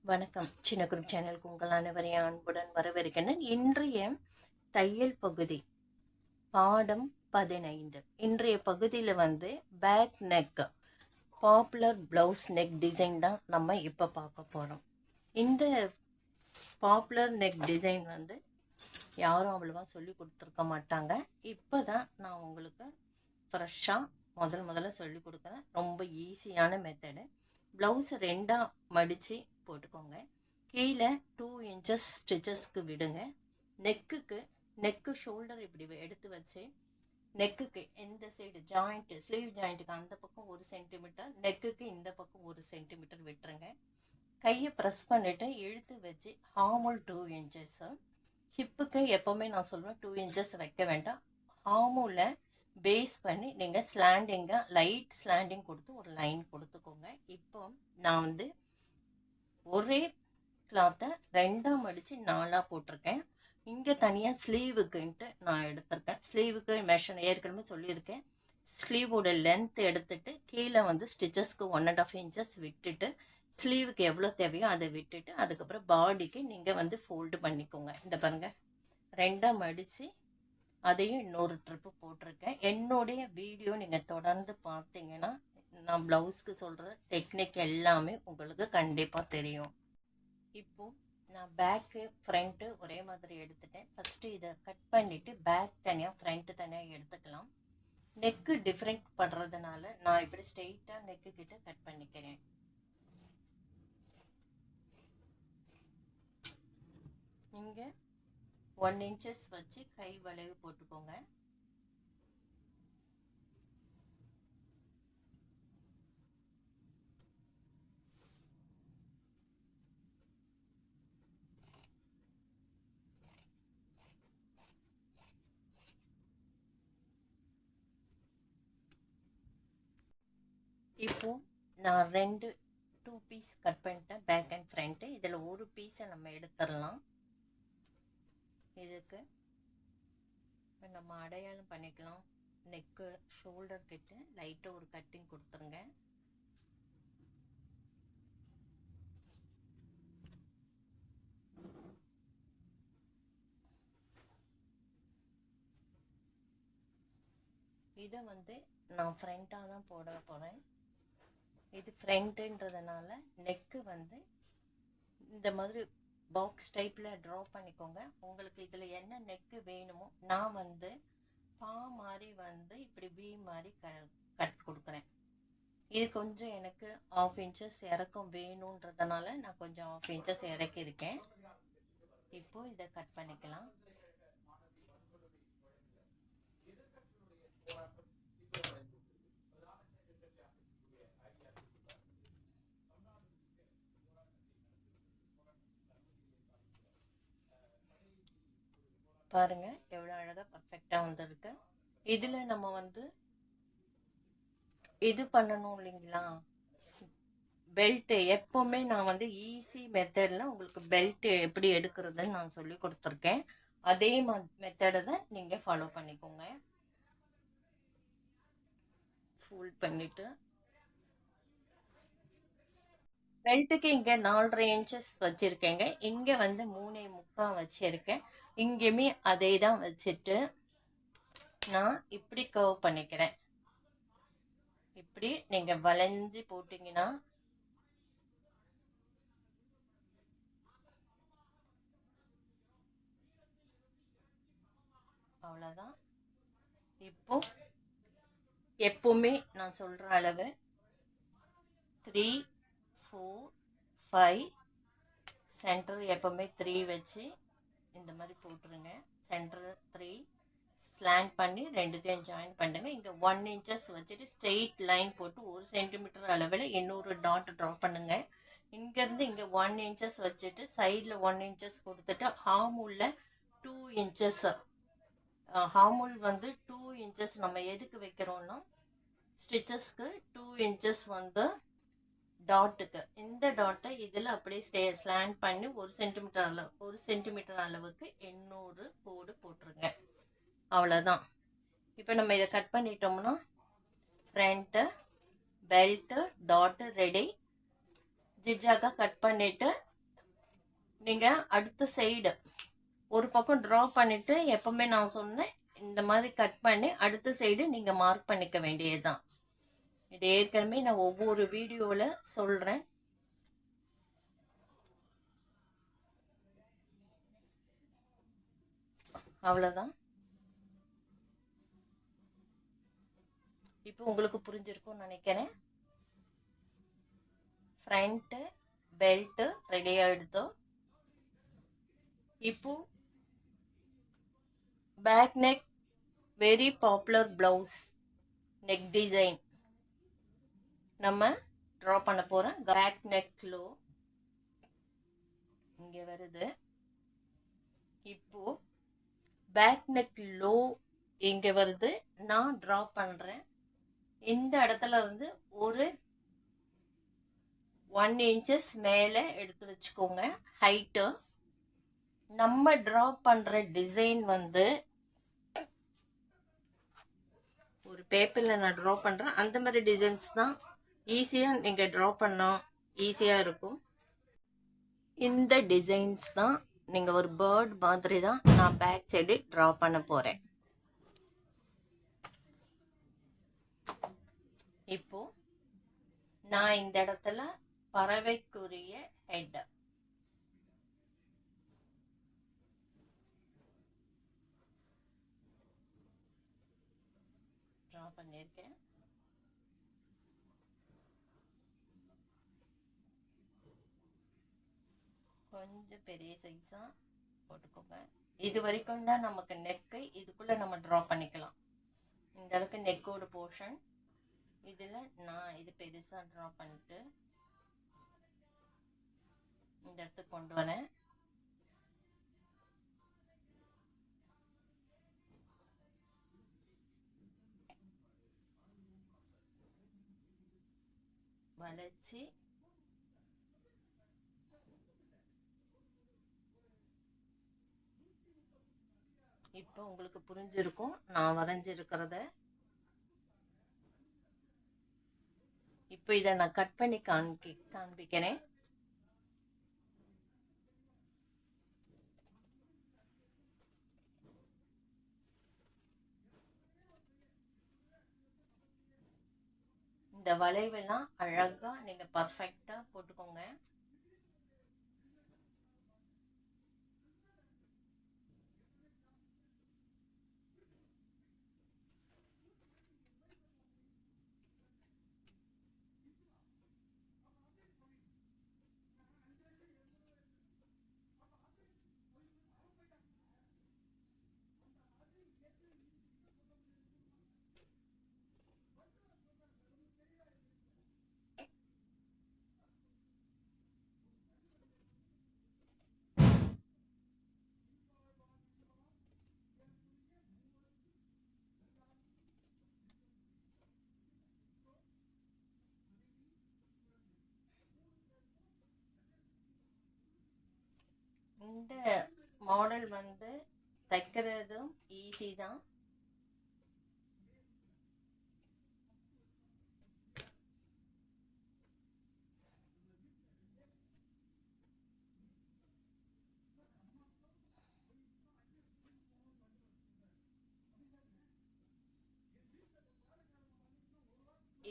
வணக்கம். சின்ன குரூப் சேனலுக்கு உங்கள் அனைவரையும் அன்புடன் வரவேற்கிறேன். இன்றைய தையல் பகுதி பாடம் 15. இன்றைய பகுதியில் back neck popular blouse neck design தான் நம்ம இப்போ பார்க்க போகிறோம். இந்த பாப்புலர் நெக் டிசைன் யாரும் அவ்வளோவா சொல்லி கொடுத்துருக்க மாட்டாங்க. இப்போ தான் நான் உங்களுக்கு ஃப்ரெஷ்ஷாக முதல்ல சொல்லி கொடுக்குறேன். ரொம்ப ஈஸியான மெத்தடு. ப்ளவுஸை ரெண்டாக மடித்து போட்டுக்கோங்க. கீழே 2 இன்ச்சஸ் ஸ்டிச்சஸ்க்கு விடுங்க. நெக்கு ஷோல்டர் இப்படி எடுத்து வச்சு நெக்குக்கு இந்த சைடு ஜாயிண்ட்டு ஸ்லீவ் ஜாயிண்ட்டுக்கு அந்த பக்கம் 1 சென்டிமீட்டர், நெக்குக்கு இந்த பக்கம் 1 சென்டிமீட்டர் விட்டுருங்க. கையை ப்ரெஸ் பண்ணிவிட்டு இழுத்து வச்சு ஹார்மோல் 2 இன்ச்சஸ்ஸு. ஹிப்புக்கு எப்போவுமே நான் சொல்லுவேன் 2 இன்ச்சஸ் வைக்க வேண்டாம். ஹார்மோலில் பேஸ் பண்ணி நீங்கள் ஸ்லாண்டிங்காக லைட் ஸ்லாண்டிங் கொடுத்து ஒரு லைன் கொடுத்துக்கோங்க. இப்போ நான் ஒரே கிளாத்தை ரெண்டாக மடித்து 4ஆக போட்டிருக்கேன். இங்கே தனியாக ஸ்லீவுக்குன்ட்டு நான் எடுத்திருக்கேன். ஸ்லீவுக்கு மெஷர் ஏற்கனவே சொல்லியிருக்கேன். ஸ்லீவோட லென்த் எடுத்துட்டு கீழே ஸ்டிச்சஸ்க்கு 1.5 இன்ச்சஸ் விட்டுட்டு ஸ்லீவுக்கு எவ்வளோ தேவையோ அதை விட்டுட்டு அதுக்கப்புறம் பாடிக்கு நீங்கள் ஃபோல்டு பண்ணிக்கோங்க. இந்த பாருங்கள், ரெண்டாக மடித்து அதையும் இன்னொரு ட்ரிப்பு போட்டிருக்கேன். என்னுடைய வீடியோ நீங்கள் தொடர்ந்து பார்த்தீங்கன்னா நான் ப்ளவுஸ்க்கு சொல்கிற டெக்னிக் எல்லாமே உங்களுக்கு கண்டிப்பாக தெரியும். இப்போது நான் பேக்கு ஃப்ரண்ட்டு ஒரே மாதிரி எடுத்துட்டேன். ஃபஸ்ட்டு இதை கட் பண்ணிவிட்டு பேக் தனியாக ஃப்ரண்ட்டு தனியாக எடுத்துக்கலாம். நெக்கு டிஃப்ரெண்ட் பண்ணுறதுனால நான் இப்படி ஸ்ட்ரெயிட்டாக நெக்கு கிட்ட கட் பண்ணிக்கிறேன். இங்கே 1 இன்ச்சஸ் வச்சு கை வளைவு போட்டுக்கோங்க. இப்போ நான் 2 பீஸ் கட் பண்ணிட்டேன், பேக் அண்ட் ஃப்ரண்ட்டு. இதில் ஒரு பீஸை நம்ம எடுத்துடலாம். இதுக்கு இப்போ நம்ம அடையாளம் பண்ணிக்கலாம். நெக்கு ஷோல்டர் கிட்ட லைட்டாக ஒரு கட்டிங் கொடுத்துருங்க. இதை நான் ஃப்ரண்ட்டாக தான் போட போகிறேன். இது ஃப்ரண்ட்டுன்றதுனால நெக்கு இந்த மாதிரி பாக்ஸ் டைப்பில் ட்ரா பண்ணிக்கோங்க. உங்களுக்கு இதில் என்ன நெக்கு வேணுமோ நான் பா மாதிரி இப்படி பி மாதிரி கட் கொடுக்குறேன். இது கொஞ்சம் எனக்கு 1/2 இன்ச்சஸ் இறக்கம் வேணுன்றதுனால நான் கொஞ்சம் 1/2 இன்ச்சஸ் இறக்கியிருக்கேன். இப்போது இதை கட் பண்ணிக்கலாம். பாருங்கள் எவ்வளோ அழகாக பர்ஃபெக்டாக வந்திருக்கு. இதில் நம்ம இது பண்ணணும் இல்லைங்களா, பெல்ட்டு. எப்போவுமே நான் ஈஸி மெத்தடில் உங்களுக்கு பெல்ட்டு எப்படி எடுக்கிறதுன்னு நான் சொல்லி கொடுத்துருக்கேன். அதே மெத்தடை தான் நீங்கள் ஃபாலோ பண்ணிக்கோங்க. ஃபோல்ட் பண்ணிவிட்டு பெல்ட்டுக்கு இங்கே 4.5 இன்ச்சஸ் வச்சுருக்கேங்க. இங்கே 3.25 வச்சுருக்கேன். இங்கேயுமே அதே தான் வச்சுட்டு நான் இப்படி கர்வ் பண்ணிக்கிறேன். இப்படி நீங்கள் வளைஞ்சி போட்டிங்கன்னா அவ்வளோதான். இப்போ எப்போவுமே நான் சொல்கிற அளவு 3, 4, 5 சென்டர் எப்போவுமே 3 வச்சு இந்த மாதிரி போட்டுருங்க. சென்டர் 3 ஸ்லாண்ட் பண்ணி ரெண்டுத்தையும் ஜாயின் பண்ணுங்க. இங்கே 1 இன்ச்சஸ் வச்சுட்டு ஸ்ட்ரெயிட் லைன் போட்டு 1 சென்டிமீட்டர் அளவில் இன்னொரு டாட் ட்ரா பண்ணுங்க. இங்கேருந்து இங்கே 1 இன்ச்சஸ் வச்சுட்டு சைடில் 1 இன்ச்சஸ் கொடுத்துட்டு ஹார்மூலில் 2 இன்ச்சஸ். ஹார்மூல் 2 இன்ச்சஸ் நம்ம எதுக்கு வைக்கிறோன்னா ஸ்டிச்சஸ்க்கு 2 இன்ச்சஸ் டாட்டுக்கு. இந்த டாட்டை இதில் அப்படியே ஸ்லாண்ட் பண்ணி 1 சென்டிமீட்டர் அளவுக்கு 800 கோடு போட்டுருங்க. அவ்வளோதான். இப்போ நம்ம இதை கட் பண்ணிட்டோம்னா ஃப்ரண்ட்டு பெல்ட்டு டாட்டு ரெடி. ஜிஜாக்காக கட் பண்ணிவிட்டு நீங்கள் அடுத்த சைடு ஒரு பக்கம் ட்ரா பண்ணிவிட்டு எப்போவுமே நான் சொன்னேன் இந்த மாதிரி கட் பண்ணி அடுத்த சைடு நீங்கள் மார்க் பண்ணிக்க வேண்டியதுதான். இது ஏற்கனவே நான் ஒவ்வொரு வீடியோவில் சொல்கிறேன். அவ்வளோதான். இப்போ உங்களுக்கு புரிஞ்சிருக்கும்னு நினைக்கிறேன். ஃப்ரண்ட்டு பெல்ட்டு ரெடி ஆகிடுதோ. இப்போ back neck very popular blouse neck design நம்ம ட்ரா பண்ண போகிறோம். பேக் நெக் லோ இங்கே வருது. இப்போ பேக் நெக் லோ இங்கே வருது. நான் ட்ரா பண்ணுறேன். இந்த இடத்துல இருந்து ஒரு 1 inches மேலே எடுத்து வச்சுக்கோங்க ஹைட்டு. நம்ம ட்ரா பண்ணுற டிசைன் வந்து ஒரு பேப்பரில் நான் ட்ரா பண்ணுறேன். அந்த மாதிரி டிசைன்ஸ் தான் ஈஸியாக நீங்கள் ட்ரா பண்ணால் ஈஸியாக இருக்கும். இந்த டிசைன்ஸ் தான் நீங்கள் ஒரு பேர்ட் மாதிரி தான் நான் பேக் சைடு ட்ரா பண்ண போகிறேன். இப்போ நான் இந்த இடத்துல பறவைக்குரிய ஹெட் ட்ரா பண்ணியிருக்கேன். கொஞ்சம் பெரிய சைஸாக போட்டுக்கோங்க. இது வரைக்கும் தான் நமக்கு நெக்கு. இதுக்குள்ளே நம்ம ட்ரா பண்ணிக்கலாம். இந்த அளவுக்கு நெக்கோட போர்ஷன். இதில் நான் இது பெருசாக ட்ரா பண்ணிட்டு இந்த இடத்துக்கு கொண்டு வரேன். வளைச்சி இப்போ உங்களுக்கு புரிஞ்சிருக்கும் நான் வரைஞ்சிருக்கிறத. இப்போ இதை நான் கட் பண்ணி காண்பிக்கிறேன். இந்த வளைவெல்லாம் அழகாக நீங்கள் பர்ஃபெக்டாக போட்டுக்கோங்க. இந்த மாடல் வந்து தைக்கிறதும் ஈஸி தான்.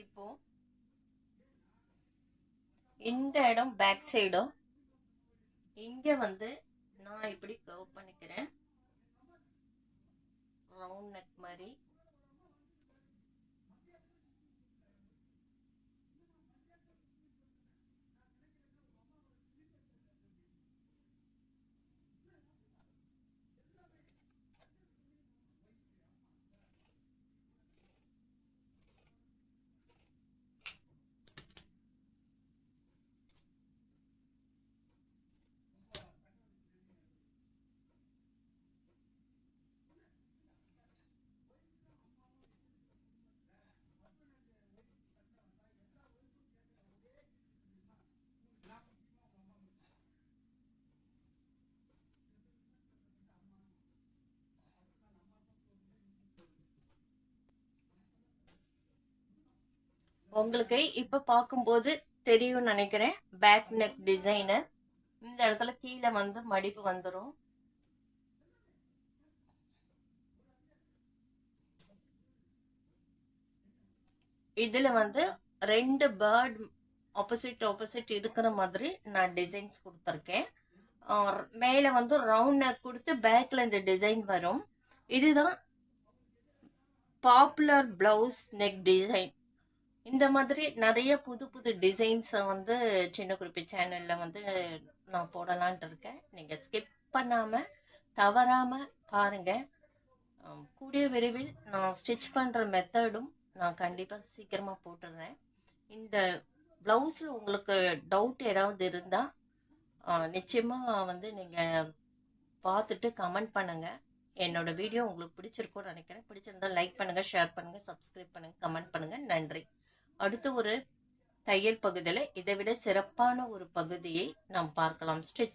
இப்போ இந்த இடம் பேக் சைடும் இங்கே வந்து நான் இப்படி கர்வ் பண்ணிக்கிறேன். ரவுண்ட் நெக் மாதிரி. உங்களுக்கு இப்போ பார்க்கும்போது தெரியும் நினைக்கிறேன் பேக் நெக் டிசைனு. இந்த இடத்துல கீழே வந்து மடிப்பு வந்துடும். இதுல வந்து 2 பேர்ட் ஆப்போசிட் இருக்கிற மாதிரி நான் டிசைன்ஸ் கொடுத்துருக்கேன். மேலே வந்து ரவுண்ட் நெக் கொடுத்து பேக்கில் இந்த டிசைன் வரும். இதுதான் பாப்புலர் ப்ளவுஸ் நெக் டிசைன். இந்த மாதிரி நிறைய புது புது டிசைன்ஸை வந்து சின்ன குறிப்பி சேனலில் வந்து நான் போடலான்ட்டு இருக்கேன். நீங்கள் ஸ்கிப் பண்ணாமல் தவறாமல் பாருங்கள். கூடிய விரைவில் நான் ஸ்டிச் பண்ணுற மெத்தடும் நான் கண்டிப்பாக சீக்கிரமாக போட்டுடுறேன். இந்த ப்ளவுஸில் உங்களுக்கு டவுட் ஏதாவது இருந்தால் நிச்சயமாக வந்து நீங்கள் பார்த்துட்டு கமெண்ட் பண்ணுங்கள். என்னோட வீடியோ உங்களுக்கு பிடிச்சிருக்கும்னு நினைக்கிறேன். பிடிச்சிருந்தா லைக் பண்ணுங்கள், ஷேர் பண்ணுங்கள், சப்ஸ்கிரைப் பண்ணுங்கள், கமெண்ட் பண்ணுங்கள். நன்றி. அடுத்த ஒரு தையல் பகுதியில் இதை விட சிறப்பான ஒரு பகுதியை நாம் பார்க்கலாம். ஸ்டிச்